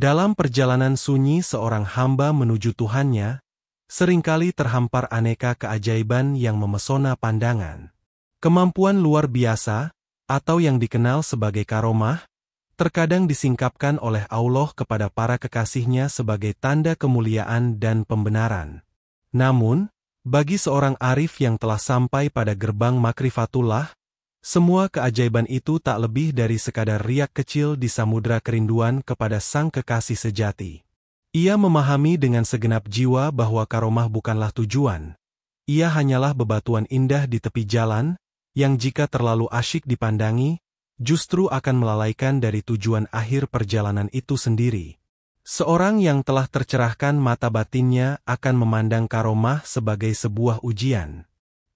Dalam perjalanan sunyi seorang hamba menuju Tuhannya, seringkali terhampar aneka keajaiban yang memesona pandangan. Kemampuan luar biasa, atau yang dikenal sebagai karomah, terkadang disingkapkan oleh Allah kepada para kekasihnya sebagai tanda kemuliaan dan pembenaran. Namun, bagi seorang arif yang telah sampai pada gerbang makrifatullah, semua keajaiban itu tak lebih dari sekadar riak kecil di samudra kerinduan kepada sang kekasih sejati. Ia memahami dengan segenap jiwa bahwa karomah bukanlah tujuan. Ia hanyalah bebatuan indah di tepi jalan, yang jika terlalu asyik dipandangi, justru akan melalaikan dari tujuan akhir perjalanan itu sendiri. Seorang yang telah tercerahkan mata batinnya akan memandang karomah sebagai sebuah ujian.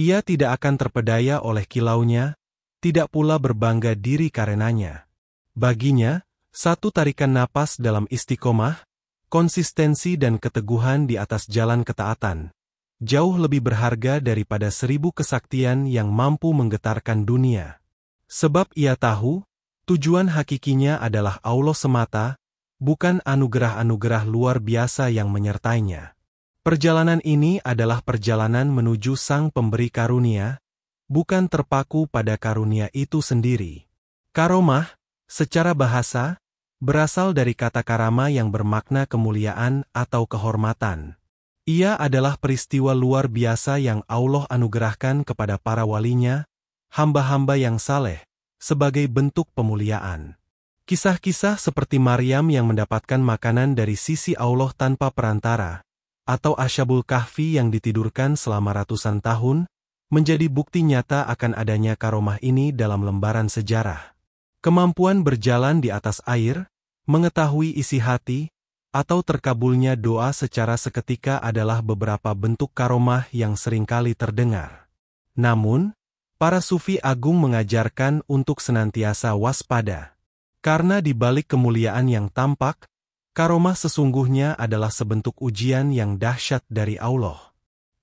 Ia tidak akan terpedaya oleh kilaunya, tidak pula berbangga diri karenanya. Baginya, satu tarikan napas dalam istiqomah, konsistensi dan keteguhan di atas jalan ketaatan, jauh lebih berharga daripada 1000 kesaktian yang mampu menggetarkan dunia. Sebab ia tahu, tujuan hakikinya adalah Allah semata, bukan anugerah-anugerah luar biasa yang menyertainya. Perjalanan ini adalah perjalanan menuju Sang Pemberi Karunia, bukan terpaku pada karunia itu sendiri. Karomah, secara bahasa, berasal dari kata karama yang bermakna kemuliaan atau kehormatan. Ia adalah peristiwa luar biasa yang Allah anugerahkan kepada para walinya, hamba-hamba yang saleh, sebagai bentuk pemuliaan. Kisah-kisah seperti Maryam yang mendapatkan makanan dari sisi Allah tanpa perantara, atau Asyabul Kahfi yang ditidurkan selama ratusan tahun, menjadi bukti nyata akan adanya karomah ini dalam lembaran sejarah. Kemampuan berjalan di atas air, mengetahui isi hati, atau terkabulnya doa secara seketika adalah beberapa bentuk karomah yang seringkali terdengar. Namun, para sufi agung mengajarkan untuk senantiasa waspada. Karena di balik kemuliaan yang tampak, karomah sesungguhnya adalah sebentuk ujian yang dahsyat dari Allah.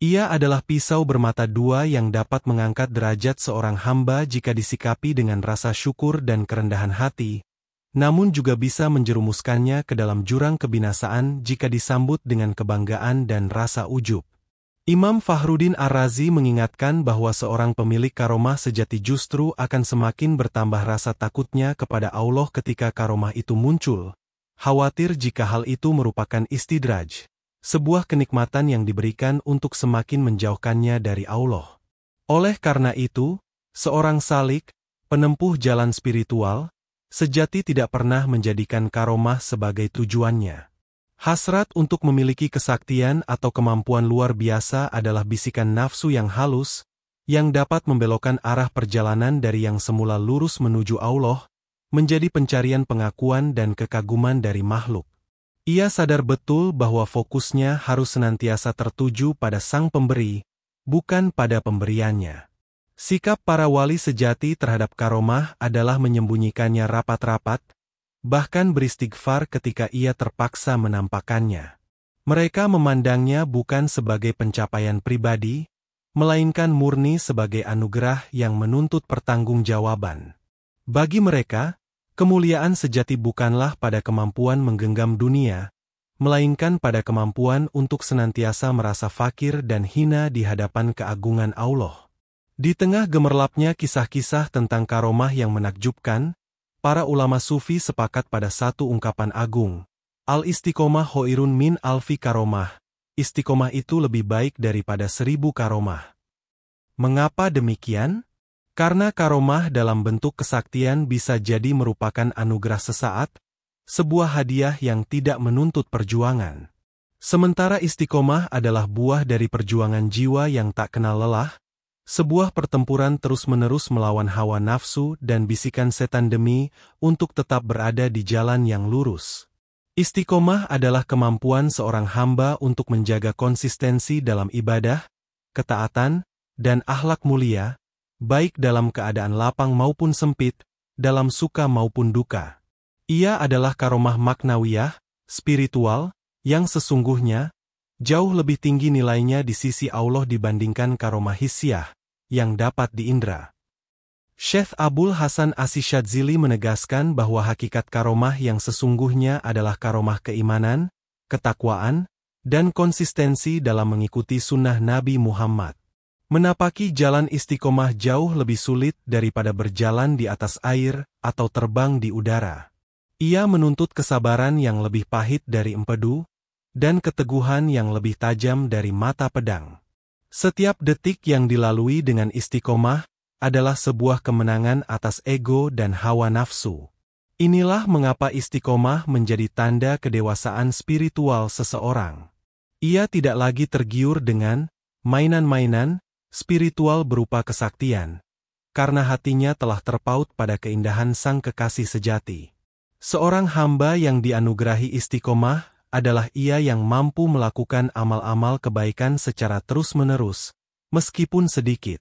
Ia adalah pisau bermata dua yang dapat mengangkat derajat seorang hamba jika disikapi dengan rasa syukur dan kerendahan hati, namun juga bisa menjerumuskannya ke dalam jurang kebinasaan jika disambut dengan kebanggaan dan rasa ujub. Imam Fakhruddin Ar-Razi mengingatkan bahwa seorang pemilik karomah sejati justru akan semakin bertambah rasa takutnya kepada Allah ketika karomah itu muncul, khawatir jika hal itu merupakan istidraj, sebuah kenikmatan yang diberikan untuk semakin menjauhkannya dari Allah. Oleh karena itu, seorang salik, penempuh jalan spiritual, sejati tidak pernah menjadikan karomah sebagai tujuannya. Hasrat untuk memiliki kesaktian atau kemampuan luar biasa adalah bisikan nafsu yang halus, yang dapat membelokkan arah perjalanan dari yang semula lurus menuju Allah, menjadi pencarian pengakuan dan kekaguman dari makhluk. Ia sadar betul bahwa fokusnya harus senantiasa tertuju pada Sang Pemberi, bukan pada pemberiannya. Sikap para wali sejati terhadap karomah adalah menyembunyikannya rapat-rapat, bahkan beristighfar ketika ia terpaksa menampakkannya. Mereka memandangnya bukan sebagai pencapaian pribadi, melainkan murni sebagai anugerah yang menuntut pertanggungjawaban. Bagi mereka, kemuliaan sejati bukanlah pada kemampuan menggenggam dunia, melainkan pada kemampuan untuk senantiasa merasa fakir dan hina di hadapan keagungan Allah. Di tengah gemerlapnya kisah-kisah tentang karomah yang menakjubkan, para ulama sufi sepakat pada satu ungkapan agung, al-istiqomah khairun min alfi karomah, istiqomah itu lebih baik daripada 1000 karomah. Mengapa demikian? Karena karomah dalam bentuk kesaktian bisa jadi merupakan anugerah sesaat, sebuah hadiah yang tidak menuntut perjuangan. Sementara istiqomah adalah buah dari perjuangan jiwa yang tak kenal lelah, sebuah pertempuran terus-menerus melawan hawa nafsu dan bisikan setan demi untuk tetap berada di jalan yang lurus. Istiqomah adalah kemampuan seorang hamba untuk menjaga konsistensi dalam ibadah, ketaatan, dan akhlak mulia, baik dalam keadaan lapang maupun sempit, dalam suka maupun duka. Ia adalah karomah maknawiyah, spiritual, yang sesungguhnya jauh lebih tinggi nilainya di sisi Allah dibandingkan karomah hissiyah, yang dapat diindra. Syekh Abul Hasan Asy-Syadzili menegaskan bahwa hakikat karomah yang sesungguhnya adalah karomah keimanan, ketakwaan, dan konsistensi dalam mengikuti sunnah Nabi Muhammad. Menapaki jalan istiqomah jauh lebih sulit daripada berjalan di atas air atau terbang di udara. Ia menuntut kesabaran yang lebih pahit dari empedu, dan keteguhan yang lebih tajam dari mata pedang. Setiap detik yang dilalui dengan istiqomah adalah sebuah kemenangan atas ego dan hawa nafsu. Inilah mengapa istiqomah menjadi tanda kedewasaan spiritual seseorang. Ia tidak lagi tergiur dengan mainan-mainan spiritual berupa kesaktian, karena hatinya telah terpaut pada keindahan Sang Kekasih sejati. Seorang hamba yang dianugerahi istiqomah adalah ia yang mampu melakukan amal-amal kebaikan secara terus-menerus, meskipun sedikit.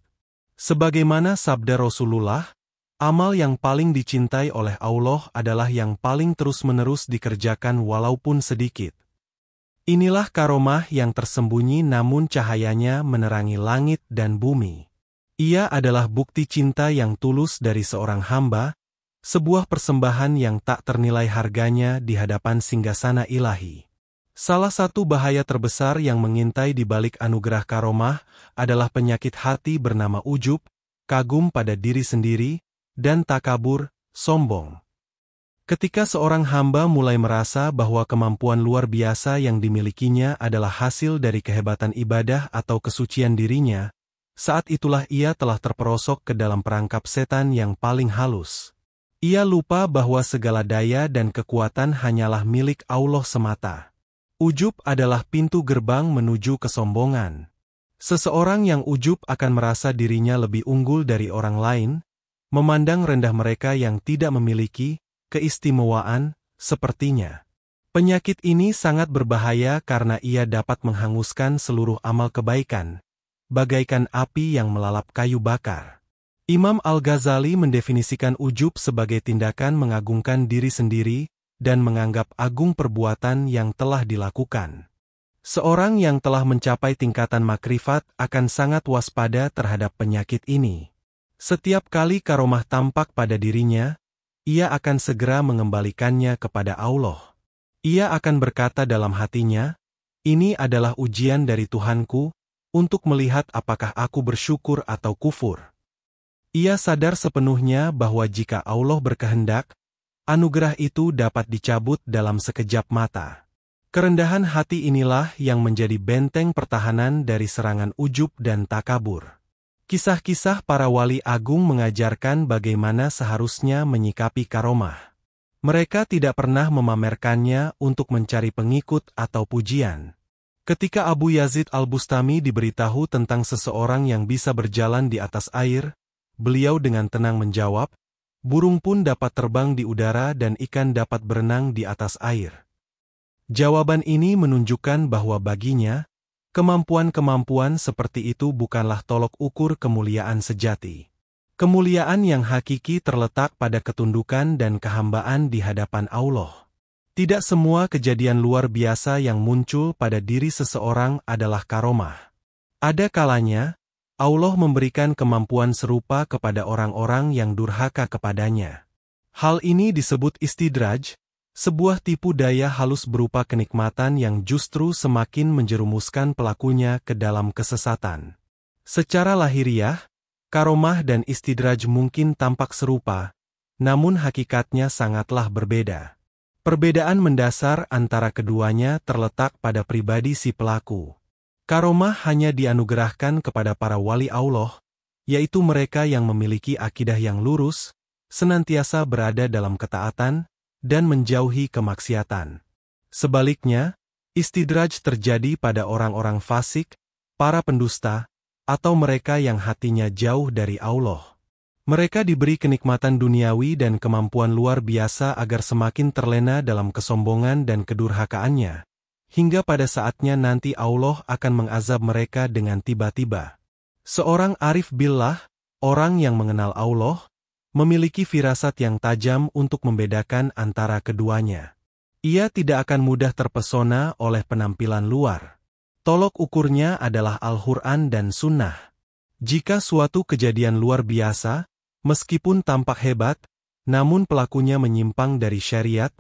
Sebagaimana sabda Rasulullah, amal yang paling dicintai oleh Allah adalah yang paling terus-menerus dikerjakan walaupun sedikit. Inilah karomah yang tersembunyi namun cahayanya menerangi langit dan bumi. Ia adalah bukti cinta yang tulus dari seorang hamba, sebuah persembahan yang tak ternilai harganya di hadapan singgasana ilahi. Salah satu bahaya terbesar yang mengintai di balik anugerah karomah adalah penyakit hati bernama ujub, kagum pada diri sendiri, dan takabur, sombong. Ketika seorang hamba mulai merasa bahwa kemampuan luar biasa yang dimilikinya adalah hasil dari kehebatan ibadah atau kesucian dirinya, saat itulah ia telah terperosok ke dalam perangkap setan yang paling halus. Ia lupa bahwa segala daya dan kekuatan hanyalah milik Allah semata. Ujub adalah pintu gerbang menuju kesombongan. Seseorang yang ujub akan merasa dirinya lebih unggul dari orang lain, memandang rendah mereka yang tidak memiliki keistimewaan sepertinya. Penyakit ini sangat berbahaya karena ia dapat menghanguskan seluruh amal kebaikan, bagaikan api yang melalap kayu bakar. Imam Al-Ghazali mendefinisikan ujub sebagai tindakan mengagungkan diri sendiri dan menganggap agung perbuatan yang telah dilakukan. Seorang yang telah mencapai tingkatan makrifat akan sangat waspada terhadap penyakit ini. Setiap kali karomah tampak pada dirinya, ia akan segera mengembalikannya kepada Allah. Ia akan berkata dalam hatinya, "Ini adalah ujian dari Tuhanku, untuk melihat apakah aku bersyukur atau kufur." Ia sadar sepenuhnya bahwa jika Allah berkehendak, anugerah itu dapat dicabut dalam sekejap mata. Kerendahan hati inilah yang menjadi benteng pertahanan dari serangan ujub dan takabur. Kisah-kisah para wali agung mengajarkan bagaimana seharusnya menyikapi karomah. Mereka tidak pernah memamerkannya untuk mencari pengikut atau pujian. Ketika Abu Yazid Al-Bustami diberitahu tentang seseorang yang bisa berjalan di atas air, beliau dengan tenang menjawab, "Burung pun dapat terbang di udara dan ikan dapat berenang di atas air." Jawaban ini menunjukkan bahwa baginya, kemampuan-kemampuan seperti itu bukanlah tolok ukur kemuliaan sejati. Kemuliaan yang hakiki terletak pada ketundukan dan kehambaan di hadapan Allah. Tidak semua kejadian luar biasa yang muncul pada diri seseorang adalah karomah. Ada kalanya, Allah memberikan kemampuan serupa kepada orang-orang yang durhaka kepadanya. Hal ini disebut istidraj, sebuah tipu daya halus berupa kenikmatan yang justru semakin menjerumuskan pelakunya ke dalam kesesatan. Secara lahiriah, karomah dan istidraj mungkin tampak serupa, namun hakikatnya sangatlah berbeda. Perbedaan mendasar antara keduanya terletak pada pribadi si pelaku. Karomah hanya dianugerahkan kepada para wali Allah, yaitu mereka yang memiliki akidah yang lurus, senantiasa berada dalam ketaatan, dan menjauhi kemaksiatan. Sebaliknya, istidraj terjadi pada orang-orang fasik, para pendusta, atau mereka yang hatinya jauh dari Allah. Mereka diberi kenikmatan duniawi dan kemampuan luar biasa agar semakin terlena dalam kesombongan dan kedurhakaannya, hingga pada saatnya nanti Allah akan mengazab mereka dengan tiba-tiba. Seorang arif billah, orang yang mengenal Allah, memiliki firasat yang tajam untuk membedakan antara keduanya. Ia tidak akan mudah terpesona oleh penampilan luar. Tolok ukurnya adalah Al-Quran dan Sunnah. Jika suatu kejadian luar biasa, Meskipun tampak hebat, namun pelakunya menyimpang dari syariat,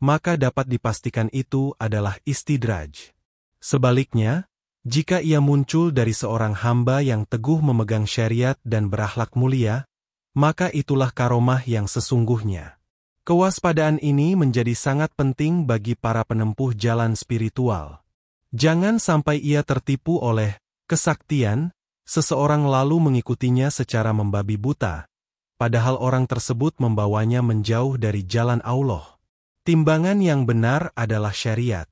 maka dapat dipastikan itu adalah istidraj. Sebaliknya, jika ia muncul dari seorang hamba yang teguh memegang syariat dan berakhlak mulia, maka itulah karomah yang sesungguhnya. Kewaspadaan ini menjadi sangat penting bagi para penempuh jalan spiritual. Jangan sampai ia tertipu oleh kesaktian, seseorang lalu mengikutinya secara membabi buta, padahal orang tersebut membawanya menjauh dari jalan Allah. Timbangan yang benar adalah syariat.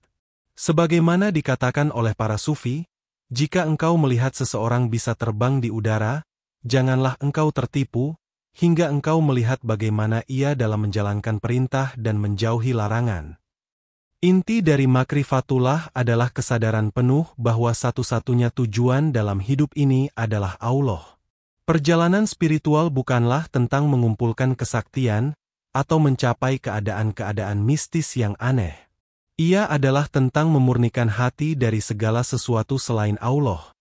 Sebagaimana dikatakan oleh para sufi, jika engkau melihat seseorang bisa terbang di udara, janganlah engkau tertipu, hingga engkau melihat bagaimana ia dalam menjalankan perintah dan menjauhi larangan. Inti dari makrifatullah adalah kesadaran penuh bahwa satu-satunya tujuan dalam hidup ini adalah Allah. Perjalanan spiritual bukanlah tentang mengumpulkan kesaktian atau mencapai keadaan-keadaan mistis yang aneh. Ia adalah tentang memurnikan hati dari segala sesuatu selain Allah,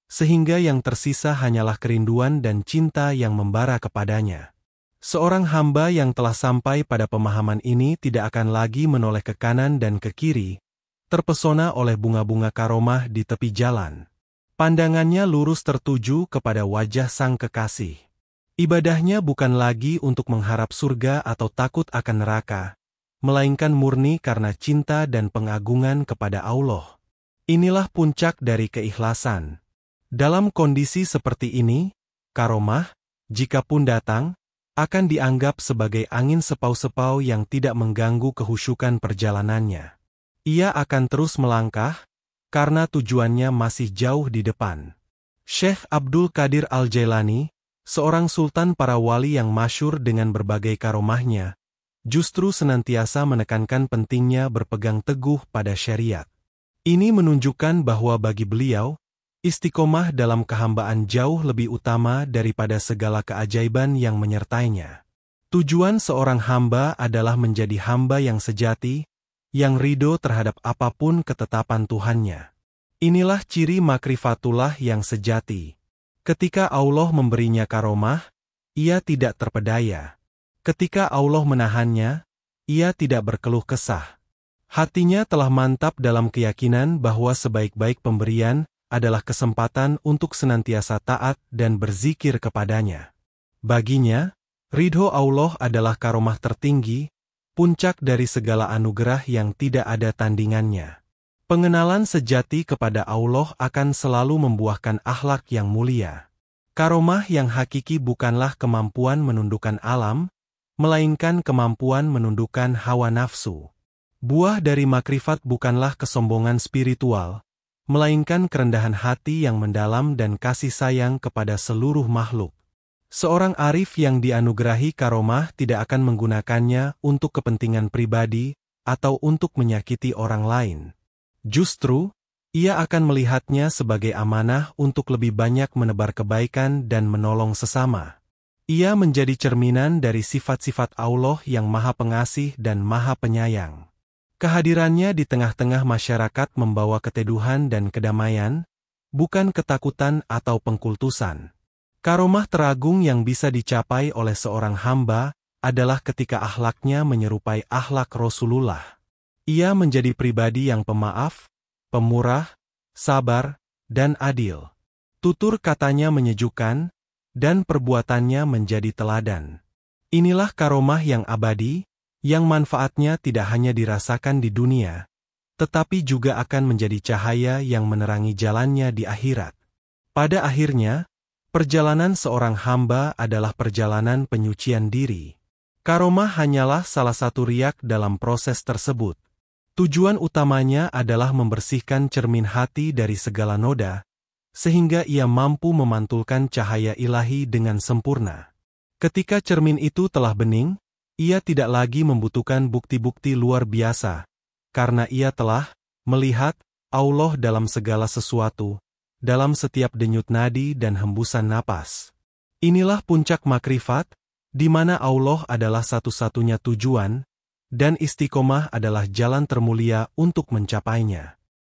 sehingga yang tersisa hanyalah kerinduan dan cinta yang membara kepadanya. Seorang hamba yang telah sampai pada pemahaman ini tidak akan lagi menoleh ke kanan dan ke kiri, terpesona oleh bunga-bunga karomah di tepi jalan. Pandangannya lurus tertuju kepada wajah sang kekasih. Ibadahnya bukan lagi untuk mengharap surga atau takut akan neraka, melainkan murni karena cinta dan pengagungan kepada Allah. Inilah puncak dari keikhlasan. Dalam kondisi seperti ini, karomah, jikapun datang, akan dianggap sebagai angin sepau-sepau yang tidak mengganggu kehusyukan perjalanannya. Ia akan terus melangkah, karena tujuannya masih jauh di depan. Syekh Abdul Qadir Al-Jailani, seorang sultan para wali yang masyhur dengan berbagai karomahnya, justru senantiasa menekankan pentingnya berpegang teguh pada syariat. Ini menunjukkan bahwa bagi beliau, istiqomah dalam kehambaan jauh lebih utama daripada segala keajaiban yang menyertainya. Tujuan seorang hamba adalah menjadi hamba yang sejati, yang ridho terhadap apapun ketetapan Tuhannya. Inilah ciri makrifatullah yang sejati. Ketika Allah memberinya karomah, ia tidak terpedaya. Ketika Allah menahannya, ia tidak berkeluh kesah. Hatinya telah mantap dalam keyakinan bahwa sebaik-baik pemberian adalah kesempatan untuk senantiasa taat dan berzikir kepadanya. Baginya, ridho Allah adalah karomah tertinggi, puncak dari segala anugerah yang tidak ada tandingannya. Pengenalan sejati kepada Allah akan selalu membuahkan akhlak yang mulia. Karomah yang hakiki bukanlah kemampuan menundukkan alam, melainkan kemampuan menundukkan hawa nafsu. Buah dari makrifat bukanlah kesombongan spiritual, melainkan kerendahan hati yang mendalam dan kasih sayang kepada seluruh makhluk. Seorang arif yang dianugerahi karomah tidak akan menggunakannya untuk kepentingan pribadi atau untuk menyakiti orang lain. Justru, ia akan melihatnya sebagai amanah untuk lebih banyak menebar kebaikan dan menolong sesama. Ia menjadi cerminan dari sifat-sifat Allah yang Maha Pengasih dan Maha Penyayang. Kehadirannya di tengah-tengah masyarakat membawa keteduhan dan kedamaian, bukan ketakutan atau pengkultusan. Karomah teragung yang bisa dicapai oleh seorang hamba adalah ketika akhlaknya menyerupai akhlak Rasulullah. Ia menjadi pribadi yang pemaaf, pemurah, sabar, dan adil. Tutur katanya menyejukkan, dan perbuatannya menjadi teladan. Inilah karomah yang abadi, yang manfaatnya tidak hanya dirasakan di dunia, tetapi juga akan menjadi cahaya yang menerangi jalannya di akhirat. Pada akhirnya, perjalanan seorang hamba adalah perjalanan penyucian diri. Karomah hanyalah salah satu riak dalam proses tersebut. Tujuan utamanya adalah membersihkan cermin hati dari segala noda, sehingga ia mampu memantulkan cahaya ilahi dengan sempurna. Ketika cermin itu telah bening, ia tidak lagi membutuhkan bukti-bukti luar biasa, karena ia telah melihat Allah dalam segala sesuatu, dalam setiap denyut nadi dan hembusan napas. Inilah puncak makrifat, di mana Allah adalah satu-satunya tujuan, dan istiqomah adalah jalan termulia untuk mencapainya.